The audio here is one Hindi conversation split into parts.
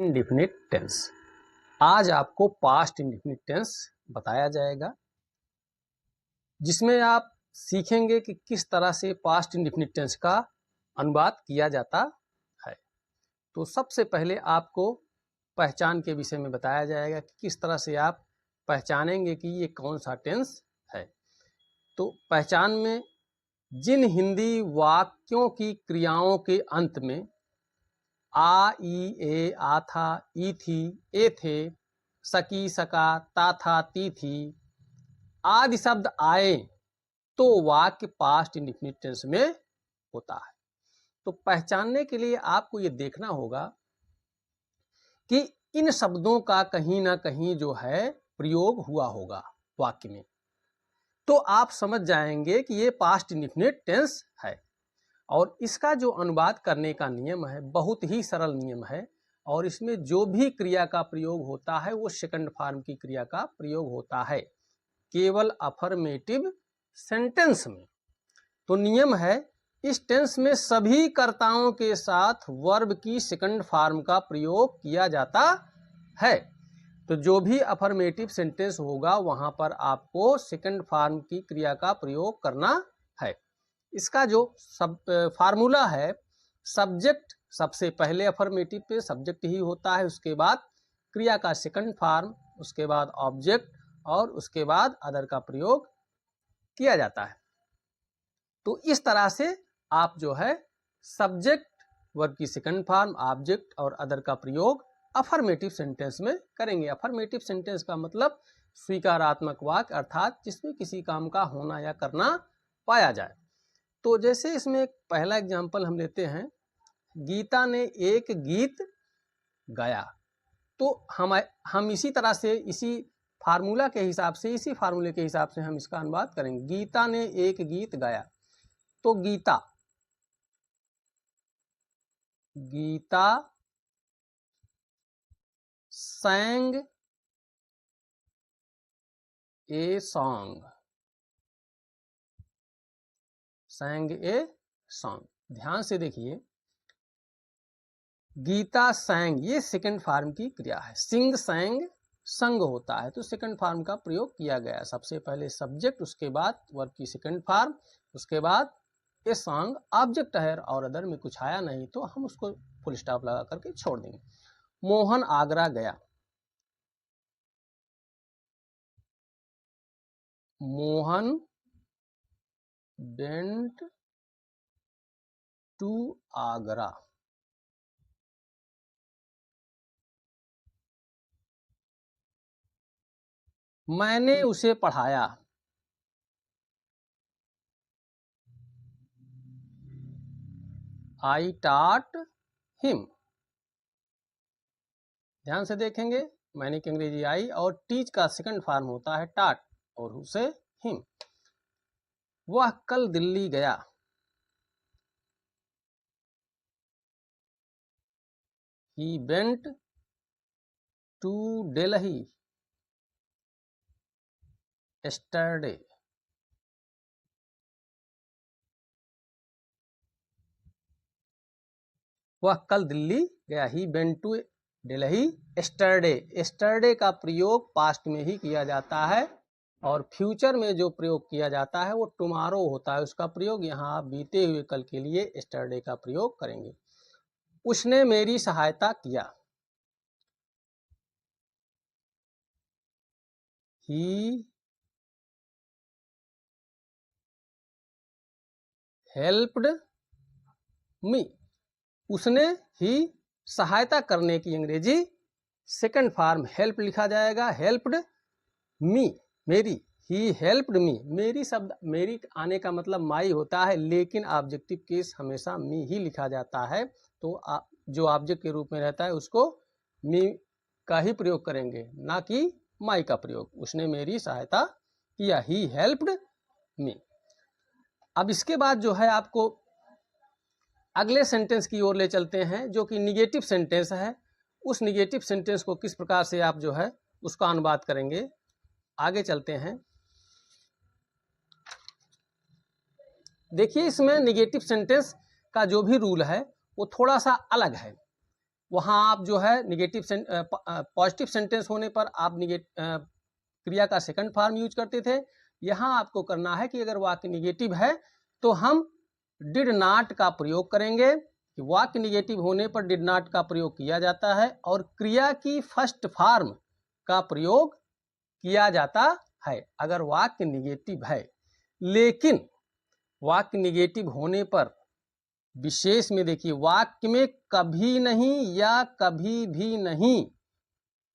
Indefinite tense. आज आपको पास्ट इंडेफिनिट टेंस बताया जाएगा, जिसमें आप सीखेंगे कि किस तरह से पास्ट इंडेफिनिट टेंस का अनुवाद किया जाता है। तो सबसे पहले आपको पहचान के विषय में बताया जाएगा कि किस तरह से आप पहचानेंगे कि ये कौन सा टेंस है। तो पहचान में जिन हिंदी वाक्यों की क्रियाओं के अंत में आ, ई, ए, आ था, ई थी, ए थे, सकी, सका, ता था, ती थी आदि शब्द आए तो वाक्य पास्ट इंडेफिनिट टेंस में होता है। तो पहचानने के लिए आपको ये देखना होगा कि इन शब्दों का कहीं ना कहीं जो है प्रयोग हुआ होगा वाक्य में, तो आप समझ जाएंगे कि ये पास्ट इंडेफिनिट टेंस है। और इसका जो अनुवाद करने का नियम है बहुत ही सरल नियम है, और इसमें जो भी क्रिया का प्रयोग होता है वो सेकंड फॉर्म की क्रिया का प्रयोग होता है केवल अफर्मेटिव सेंटेंस में। तो नियम है, इस टेंस में सभी कर्ताओं के साथ वर्ब की सेकंड फॉर्म का प्रयोग किया जाता है। तो जो भी अफर्मेटिव सेंटेंस होगा वहां पर आपको सेकंड फॉर्म की क्रिया का प्रयोग करना है। इसका जो फार्मूला है, सब्जेक्ट सबसे पहले अफर्मेटिव पे सब्जेक्ट ही होता है, उसके बाद क्रिया का सेकंड फॉर्म, उसके बाद ऑब्जेक्ट और उसके बाद अदर का प्रयोग किया जाता है। तो इस तरह से आप जो है सब्जेक्ट, वर्ब की सेकंड फॉर्म, ऑब्जेक्ट और अदर का प्रयोग अफर्मेटिव सेंटेंस में करेंगे। अफर्मेटिव सेंटेंस का मतलब स्वीकारात्मक वाक्य, अर्थात जिसमें किसी काम का होना या करना पाया जाए। तो जैसे इसमें पहला एग्जाम्पल हम लेते हैं, गीता ने एक गीत गाया। तो हम इसी तरह से इसी फार्मूला के हिसाब से, इसी फार्मूले के हिसाब से हम इसका अनुवाद करेंगे। गीता ने एक गीत गाया, तो Geeta sang a song, sang a song. ध्यान से देखिए, गीता sang ये सेकंड फॉर्म की क्रिया है, सिंग sang संग होता है, तो सेकंड फॉर्म का प्रयोग किया गया। सबसे पहले सब्जेक्ट, उसके बाद वर्ब की सेकंड फॉर्म, उसके बाद ए सॉन्ग ऑब्जेक्ट है और अदर में कुछ आया नहीं तो हम उसको फुल स्टॉप लगा करके छोड़ देंगे। मोहन आगरा गया, मोहन वेंट टू आगरा। मैंने उसे पढ़ाया, आई टॉट हिम। ध्यान से देखेंगे, मैंने की अंग्रेजी आई और टीच का सेकंड फॉर्म होता है टॉट और उसे हिम। वह कल दिल्ली गया, he went to Delhi yesterday। वह कल दिल्ली गया, he went to Delhi yesterday। yesterday का प्रयोग पास्ट में ही किया जाता है और फ्यूचर में जो प्रयोग किया जाता है वो टुमारो होता है। उसका प्रयोग यहाँ आप बीते हुए कल के लिए yesterday का प्रयोग करेंगे। उसने मेरी सहायता किया, ही हेल्प्ड मी। उसने ही सहायता करने की अंग्रेजी सेकंड फॉर्म हेल्प लिखा जाएगा, हेल्प्ड मी मेरी, ही हेल्प्ड मी। मेरी शब्द मेरी आने का मतलब माई होता है, लेकिन ऑब्जेक्टिव केस हमेशा मी ही लिखा जाता है। तो जो ऑब्जेक्ट के रूप में रहता है उसको मी का ही प्रयोग करेंगे, ना कि माई का प्रयोग। उसने मेरी सहायता किया, ही हेल्प्ड मी। अब इसके बाद जो है आपको अगले सेंटेंस की ओर ले चलते हैं, जो कि निगेटिव सेंटेंस है। उस निगेटिव सेंटेंस को किस प्रकार से आप जो है उसका अनुवाद करेंगे, आगे चलते हैं। देखिए, इसमें निगेटिव सेंटेंस का जो भी रूल है वो थोड़ा सा अलग है। वहाँ आप जो है निगेटिव पॉजिटिव सेंटेंस होने पर आप क्रिया का सेकंड फॉर्म यूज करते थे। यहाँ आपको करना है कि अगर वाक्य निगेटिव है तो हम डिड नॉट का प्रयोग करेंगे। वाक्य निगेटिव होने पर डिड नॉट का प्रयोग किया जाता है और क्रिया की फर्स्ट फॉर्म का प्रयोग किया जाता है अगर वाक्य निगेटिव है। लेकिन वाक्य निगेटिव होने पर विशेष में देखिए, वाक्य में कभी नहीं या कभी भी नहीं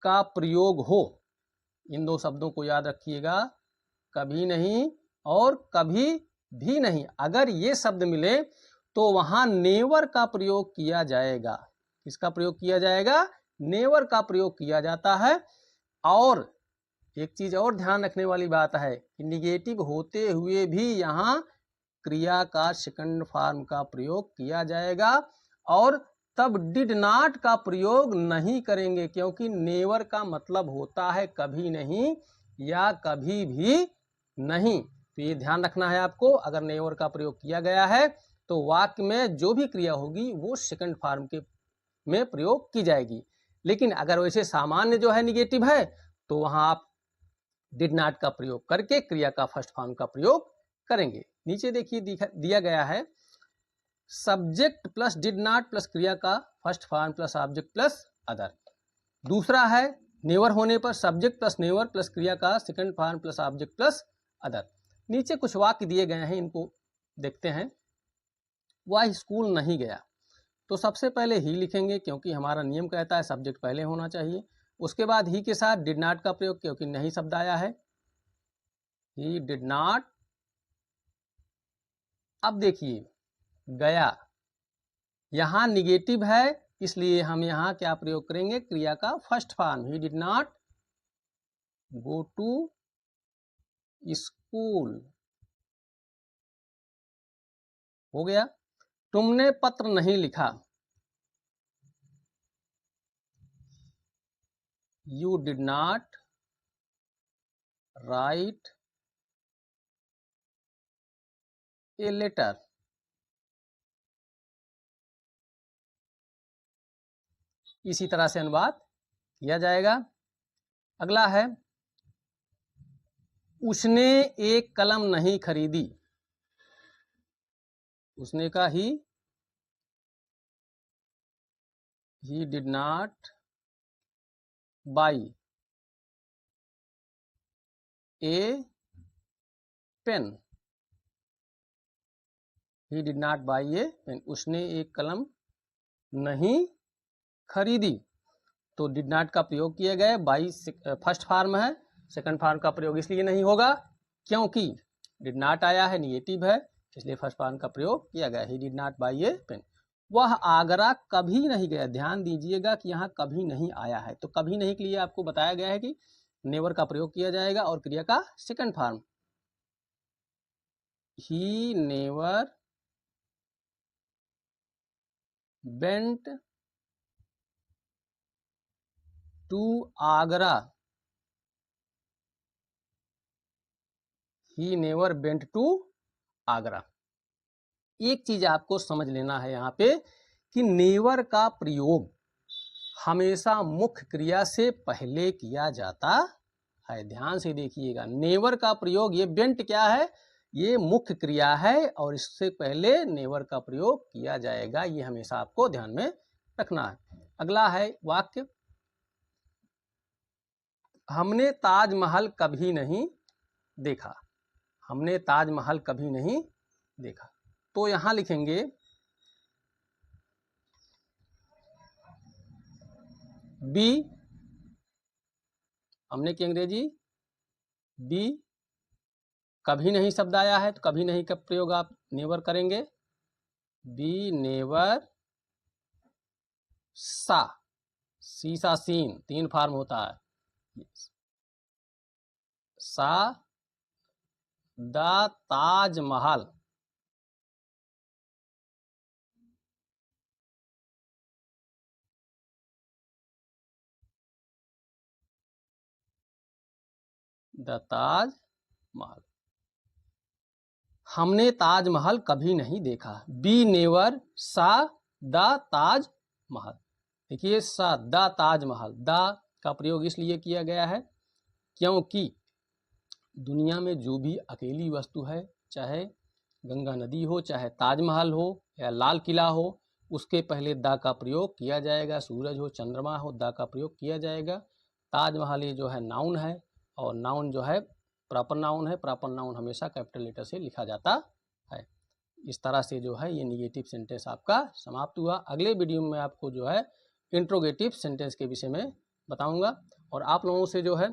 का प्रयोग हो, इन दो शब्दों को याद रखिएगा, कभी नहीं और कभी भी नहीं, अगर ये शब्द मिले तो वहां नेवर का प्रयोग किया जाएगा। किसका प्रयोग किया जाएगा? नेवर का प्रयोग किया जाता है। और एक चीज और ध्यान रखने वाली बात है कि निगेटिव होते हुए भी यहाँ क्रिया का सेकंड फॉर्म का प्रयोग किया जाएगा और तब डिड नॉट का प्रयोग नहीं करेंगे, क्योंकि नेवर का मतलब होता है कभी नहीं या कभी भी नहीं। तो ये ध्यान रखना है आपको, अगर नेवर का प्रयोग किया गया है तो वाक्य में जो भी क्रिया होगी वो सेकंड फॉर्म के में प्रयोग की जाएगी। लेकिन अगर वैसे सामान्य जो है निगेटिव है तो वहां आप डिड नॉट का प्रयोग करके क्रिया का फर्स्ट फॉर्म का प्रयोग करेंगे। नीचे देखिए दिया गया है subject plus did not plus क्रिया का first form plus object plus other. दूसरा है नेवर होने पर सब्जेक्ट प्लस नेवर प्लस क्रिया का second form plus object plus other. नीचे कुछ वाक्य दिए गए हैं, इनको देखते हैं। वह स्कूल नहीं गया, तो सबसे पहले ही लिखेंगे क्योंकि हमारा नियम कहता है सब्जेक्ट पहले होना चाहिए। उसके बाद ही के साथ डिड नॉट का प्रयोग क्योंकि नहीं शब्द आया है, ही डिड नॉट। अब देखिए गया, यहां निगेटिव है इसलिए हम यहां क्या प्रयोग करेंगे? क्रिया का first form, he did not go to school. हो गया। तुमने पत्र नहीं लिखा, you did not write a letter. इसी तरह से अनुवाद किया जाएगा। अगला है उसने एक कलम नहीं खरीदी, उसने का he did not buy a pen, he did not buy a pen, उसने एक कलम नहीं खरीदी। तो डिड नॉट का प्रयोग किया गया, बाई फर्स्ट फॉर्म है, सेकंड फॉर्म का प्रयोग इसलिए नहीं होगा क्योंकि डिड नॉट आया है, निगेटिव है, इसलिए फर्स्ट फॉर्म का प्रयोग किया गया, he did not buy a pen. वह आगरा कभी नहीं गया, ध्यान दीजिएगा कि यहाँ कभी नहीं आया है, तो कभी नहीं के लिए आपको बताया गया है कि नेवर का प्रयोग किया जाएगा और क्रिया का second form, he never went to Agra, he never went to Agra. एक चीज आपको समझ लेना है यहाँ पे कि नेवर का प्रयोग हमेशा मुख्य क्रिया से पहले किया जाता है। ध्यान से देखिएगा, नेवर का प्रयोग, ये वेंट क्या है? ये मुख्य क्रिया है और इससे पहले नेवर का प्रयोग किया जाएगा, ये हमेशा आपको ध्यान में रखना है। अगला है वाक्य, हमने ताजमहल कभी नहीं देखा, हमने ताजमहल कभी नहीं देखा। तो यहां लिखेंगे बी, हमने की अंग्रेजी बी, कभी नहीं शब्द आया है तो कभी नहीं का प्रयोग आप नेवर करेंगे, बी नेवर सा, सीसा सीन, तीन फॉर्म होता है, सा द ताजमहल, द ताजमहल। हमने ताजमहल कभी नहीं देखा, बी नेवर सा द ताजमहल। देखिए द ताजमहल, द का प्रयोग इसलिए किया गया है क्योंकि दुनिया में जो भी अकेली वस्तु है, चाहे गंगा नदी हो, चाहे ताजमहल हो या लाल किला हो, उसके पहले द का प्रयोग किया जाएगा। सूरज हो, चंद्रमा हो, द का प्रयोग किया जाएगा। ताजमहल ये जो है नाउन है, और नाउन जो है प्रॉपर नाउन है। प्रॉपर नाउन हमेशा कैपिटल लेटर से लिखा जाता है। इस तरह से जो है ये निगेटिव सेंटेंस आपका समाप्त हुआ। अगले वीडियो में आपको जो है इंट्रोगेटिव सेंटेंस के विषय में बताऊंगा। और आप लोगों से जो है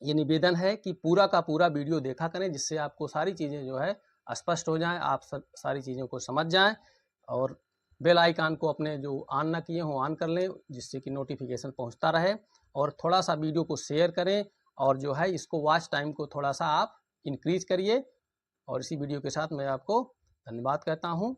ये निवेदन है कि पूरा का पूरा वीडियो देखा करें, जिससे आपको सारी चीज़ें जो है स्पष्ट हो जाएं, आप सारी चीज़ों को समझ जाएं। और बेल आइकन को अपने जो ऑन ना किए हों ऑन कर लें, जिससे कि नोटिफिकेशन पहुंचता रहे। और थोड़ा सा वीडियो को शेयर करें, और जो है इसको वॉच टाइम को थोड़ा सा आप इंक्रीज करिए। और इसी वीडियो के साथ मैं आपको धन्यवाद कहता हूं।